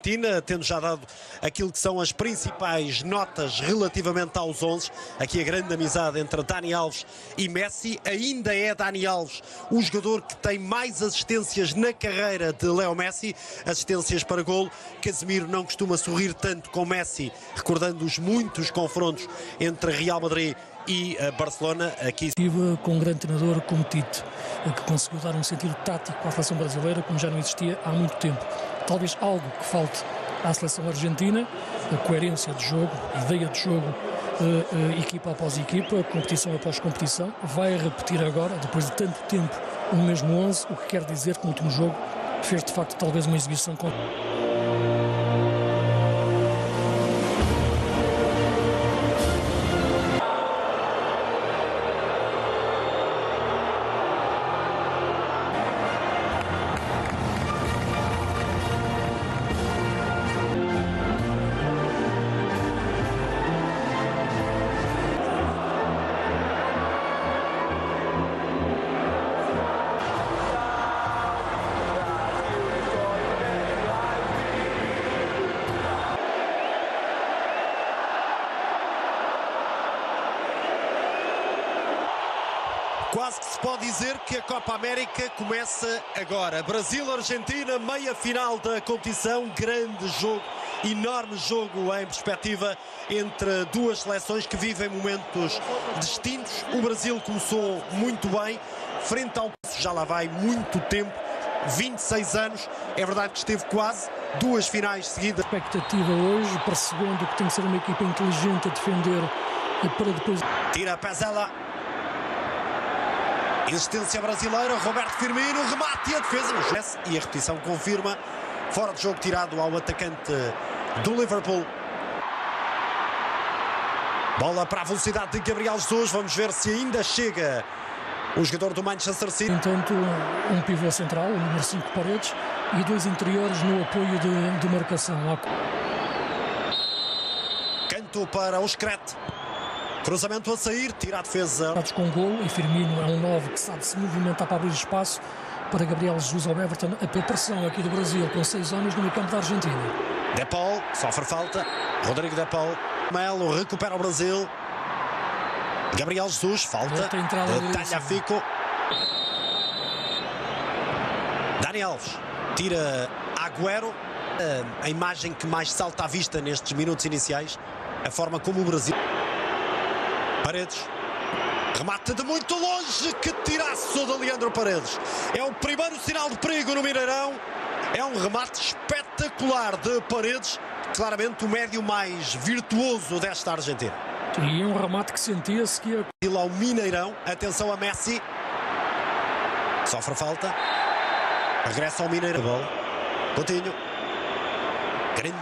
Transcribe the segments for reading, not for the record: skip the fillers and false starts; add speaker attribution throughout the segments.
Speaker 1: Argentina, tendo já dado aquilo que são as principais notas relativamente aos 11. Aqui a grande amizade entre Dani Alves e Messi. Ainda é Dani Alves o jogador que tem mais assistências na carreira de Leo Messi, assistências para golo. Casemiro não costuma sorrir tanto com Messi, recordando os muitos confrontos entre Real Madrid e Barcelona. Aqui
Speaker 2: com um grande treinador como Tite, que conseguiu dar um sentido tático à seleção brasileira como já não existia há muito tempo. Talvez algo que falte à seleção argentina, a coerência de jogo, ideia de jogo, equipa após equipa, competição após competição. Vai repetir agora, depois de tanto tempo, o mesmo 11, o que quer dizer que no último jogo fez de facto talvez uma exibição com...
Speaker 1: Quase que se pode dizer que a Copa América começa agora. Brasil-Argentina, meia final da competição, grande jogo, enorme jogo em perspectiva entre duas seleções que vivem momentos distintos. O Brasil começou muito bem, frente ao... já lá vai muito tempo, 26 anos, é verdade que esteve quase duas finais seguidas.
Speaker 2: A expectativa hoje, percebendo que tem que ser uma equipa inteligente a defender e para depois...
Speaker 1: Tira a Pezela. Insistência brasileira, Roberto Firmino, remate e a defesa. E a repetição confirma, fora de jogo tirado ao atacante do Liverpool. Bola para a velocidade de Gabriel Jesus, vamos ver se ainda chega o jogador do Manchester City.
Speaker 2: Entanto, um pivô central, o número 5 Paredes, e dois interiores no apoio de marcação.
Speaker 1: Canto para o Screte. Cruzamento a sair, tira a defesa.
Speaker 2: Com golo, e Firmino é um 9 que sabe se movimentar para abrir espaço para Gabriel Jesus ao Everton. A pressão aqui do Brasil com 6 homens no meio campo da Argentina.
Speaker 1: De Paul, sofre falta. Rodrigo De Paul. Melo recupera o Brasil. Gabriel Jesus, falta. Talhafico. Dani Alves tira Agüero. A imagem que mais salta à vista nestes minutos iniciais. A forma como o Brasil... Paredes, remate de muito longe, que tiraço de Leandro Paredes. É o primeiro sinal de perigo no Mineirão. É um remate espetacular de Paredes, claramente o médio mais virtuoso desta Argentina.
Speaker 2: E um remate que sentia-se que ia...
Speaker 1: E lá o Mineirão, atenção a Messi. Sofre falta. Regressa ao Mineirão. Bola. Coutinho. Grande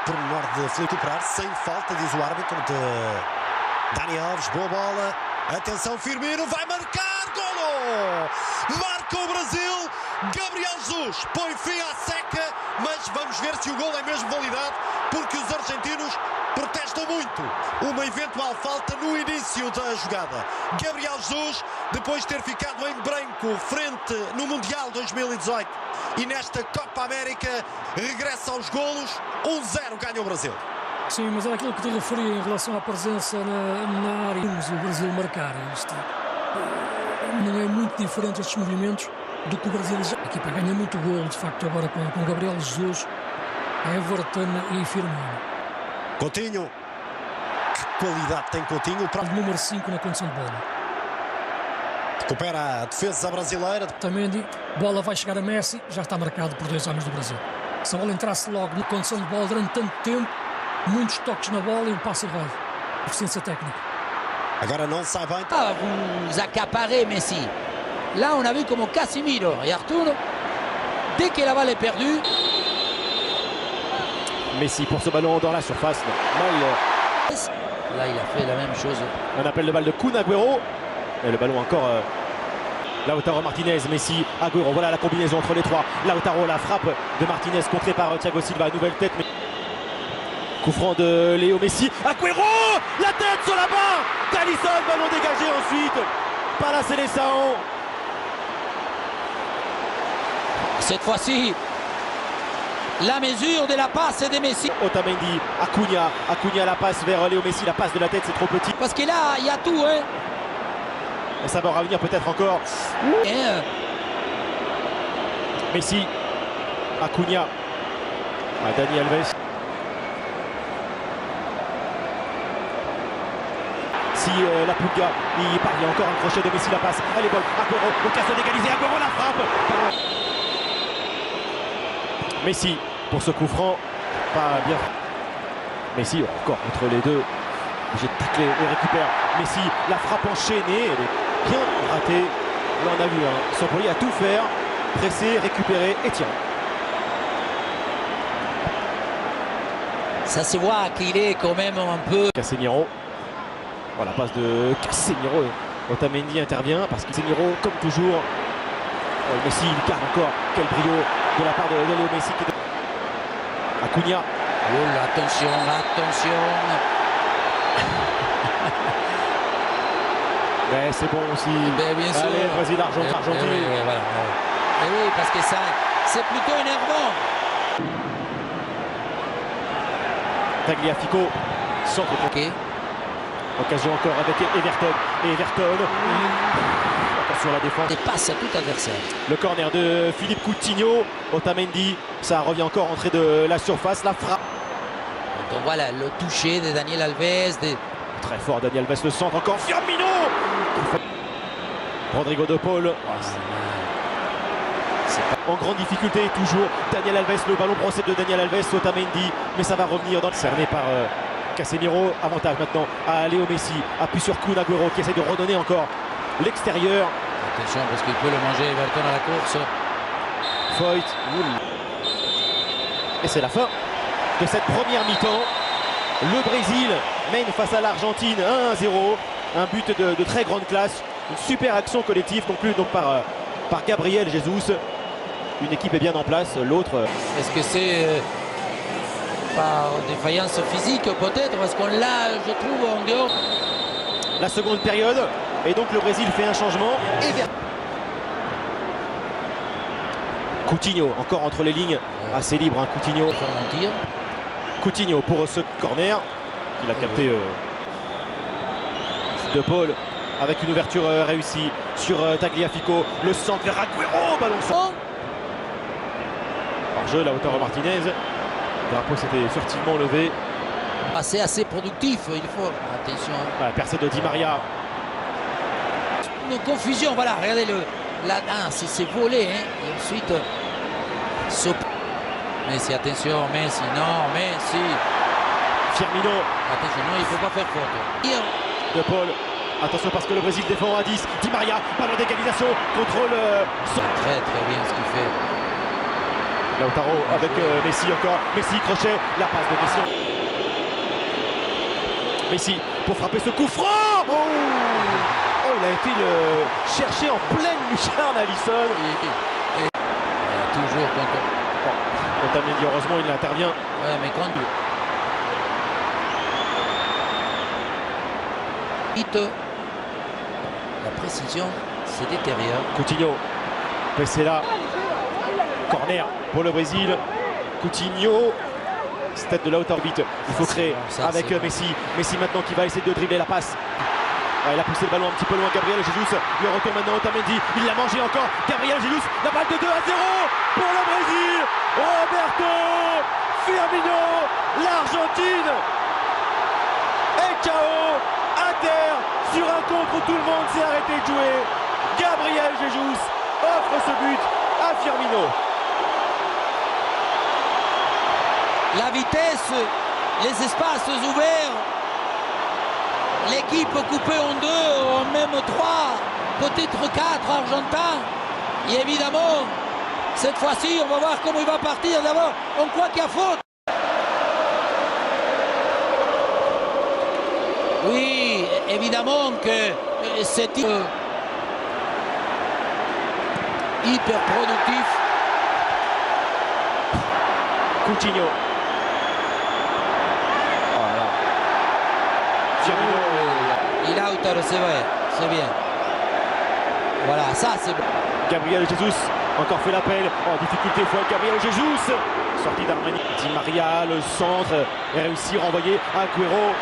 Speaker 1: pormenor de recuperar, sem falta, diz o árbitro de... Dani Alves, boa bola, atenção Firmino, vai marcar, golo! Marca o Brasil, Gabriel Jesus põe fim à seca, mas vamos ver se o golo é mesmo validado, porque os argentinos protestam muito uma eventual falta no início da jogada. Gabriel Jesus, depois de ter ficado em branco frente no Mundial 2018 e nesta Copa América, regressa aos golos, 1-0 ganha o Brasil.
Speaker 2: Sim, mas era aquilo que te referia em relação à presença na área. O Brasil marcar isto. Não é muito diferente estes movimentos do que o Brasil já... A equipa ganha muito golo, de facto, agora com Gabriel Jesus, Everton e Firmino.
Speaker 1: Coutinho. Que qualidade tem Coutinho.
Speaker 2: O número 5 na condição de bola.
Speaker 1: Recupera a defesa brasileira.
Speaker 2: Também bola vai chegar a Messi, já está marcado por dois homens do Brasil. Se a bola entrasse logo na condição de bola durante tanto tempo, muitos toques na bola e um passe errado. Eficiência técnica.
Speaker 1: Agora não sai bem.
Speaker 3: Vous accaparez Messi. Là, on a vu como Casemiro et Arthur, dès que la balle est perdue.
Speaker 4: Messi pour ce ballon dans la surface. Mal.
Speaker 3: Là, il a fait la même chose.
Speaker 4: Un appel de balle de Kun Agüero. Et le ballon encore. Lautaro Martinez, Messi, Agüero. Voilà la combinaison entre les trois. Lautaro, la frappe de Martinez contrée par Thiago Silva. Nouvelle tête. Coup franc de Léo Messi. Agüero, la tête sur la barre d'Alisson, ballon dégagé ensuite par la Seleção.
Speaker 3: Cette fois-ci, la mesure de la passe de Messi.
Speaker 4: Otamendi, Acuna la passe vers Léo Messi, la passe de la tête c'est trop petit.
Speaker 3: Parce que là, il y a tout, hein.
Speaker 4: Et ça va revenir peut-être encore.
Speaker 3: Et,
Speaker 4: Messi, Acuna, Dani Alves. Si la Pulga, il parvient encore un crochet de Messi, la passe, elle est bonne. Aguero, l'occasion d'égaliser, Aguero la frappe. Messi pour ce coup franc, pas bien. Messi encore entre les deux, obligé de tacler et récupère. Messi, la frappe enchaînée, elle est bien ratée. Là on a vu, Sampoli a tout faire, presser, récupérer et tirer.
Speaker 3: ça se voit qu'il est quand même un peu...
Speaker 4: Casemiro. Voilà, passe de Casemiro. Otamendi intervient parce que Casemiro, comme toujours, Messi, il garde encore. Quel brio de la part de Léo Messi. Acuna.
Speaker 3: Oh, attention, attention.
Speaker 4: Mais c'est bon aussi.
Speaker 3: Ben, bien sûr.
Speaker 4: Allez, Brésil, Argentine.
Speaker 3: Oui, voilà. Et oui, parce que ça, c'est plutôt énervant.
Speaker 4: Tagliafico, centre.
Speaker 3: Okay.
Speaker 4: Occasion encore avec Everton. Et Everton. Attention à la défense.
Speaker 3: Des passes à tout adversaire.
Speaker 4: Le corner de Philippe Coutinho. Otamendi. Ça revient encore entrer de la surface. La frappe.
Speaker 3: Donc voilà le toucher de Daniel Alves.
Speaker 4: Très fort Daniel Alves, le centre encore. Firmino. Rodrigo de Paul. En grande difficulté toujours. Daniel Alves, le ballon brossé de Daniel Alves. Otamendi. Mais ça va revenir dans le cerné par Casemiro. Avantage maintenant à Léo Messi. Appui sur Kun Aguero qui essaie de redonner encore l'extérieur.
Speaker 3: Attention parce qu'il peut le manger Everton à la course.
Speaker 4: Foyt. Et c'est la fin de cette première mi-temps. Le Brésil mène face à l'Argentine 1-0. Un but de très grande classe. Une super action collective conclue donc par Gabriel Jesus. Une équipe est bien en place, l'autre...
Speaker 3: Est-ce que c'est par défaillance physique peut-être? Parce qu'on l'a, je trouve, en dehors.
Speaker 4: La seconde période. Et donc le Brésil fait un changement. Et bien... Coutinho, encore entre les lignes. Assez libre, hein, Coutinho. Coutinho pour ce corner. Il a capté De Paul. Avec une ouverture réussie sur Tagliafico. Le centre vers Aguero. Ballon sans. Par jeu, la hauteur de Martinez. Le drapeau s'était furtivement levé.
Speaker 3: C'est assez productif, il faut. Attention.
Speaker 4: Voilà, percée de Di Maria.
Speaker 3: Une confusion, voilà, regardez le. Là, c'est volé, hein. Et ensuite. Messi, attention, Messi, non, Messi.
Speaker 4: Firmino.
Speaker 3: Attention, non, il ne faut pas faire faute.
Speaker 4: De Paul. Attention parce que le Brésil défend à 10. Di Maria, ballon d'égalisation, contrôle.
Speaker 3: Très très bien ce qu'il fait.
Speaker 4: Lautaro avec Messi encore. Messi, crochet, la passe de Messi. Messi pour frapper ce coup franc. Oh, il a été le chercher en pleine lucarne Alisson.
Speaker 3: Et toujours contre.
Speaker 4: Otamendi, heureusement, il intervient.
Speaker 3: Ouais, mais quand. La précision c'est détériore.
Speaker 4: Coutinho, Pesela, corner pour le Brésil. Coutinho, tête de la haute orbite. Il faut créer avec Messi. Messi maintenant qui va essayer de dribbler la passe. Ouais, il a poussé le ballon un petit peu loin. Gabriel Jesus. Le retour maintenant Otamendi. Il l'a mangé encore. Gabriel Jesus. La balle de 2-0 pour le Brésil. Roberto Firmino. L'Argentine est KO à terre sur un contre où tout le monde s'est arrêté de jouer. Gabriel Jesus offre ce but à Firmino.
Speaker 3: La vitesse, les espaces ouverts, l'équipe coupée en deux, en même trois, peut-être quatre argentins. Et évidemment, cette fois-ci, on va voir comment il va partir. D'abord, on croit qu'il y a faute. Oui, évidemment que c'est hyper productif.
Speaker 4: Coutinho. Voilà. Firmino.
Speaker 3: Il a hauteur, c'est vrai, c'est bien. Voilà, ça c'est bon.
Speaker 4: Gabriel Jesus encore fait l'appel, en difficulté, fois Gabriel Jesus, sortie d'Armani, Di Maria, le centre, est réussi, renvoyé à Agüero.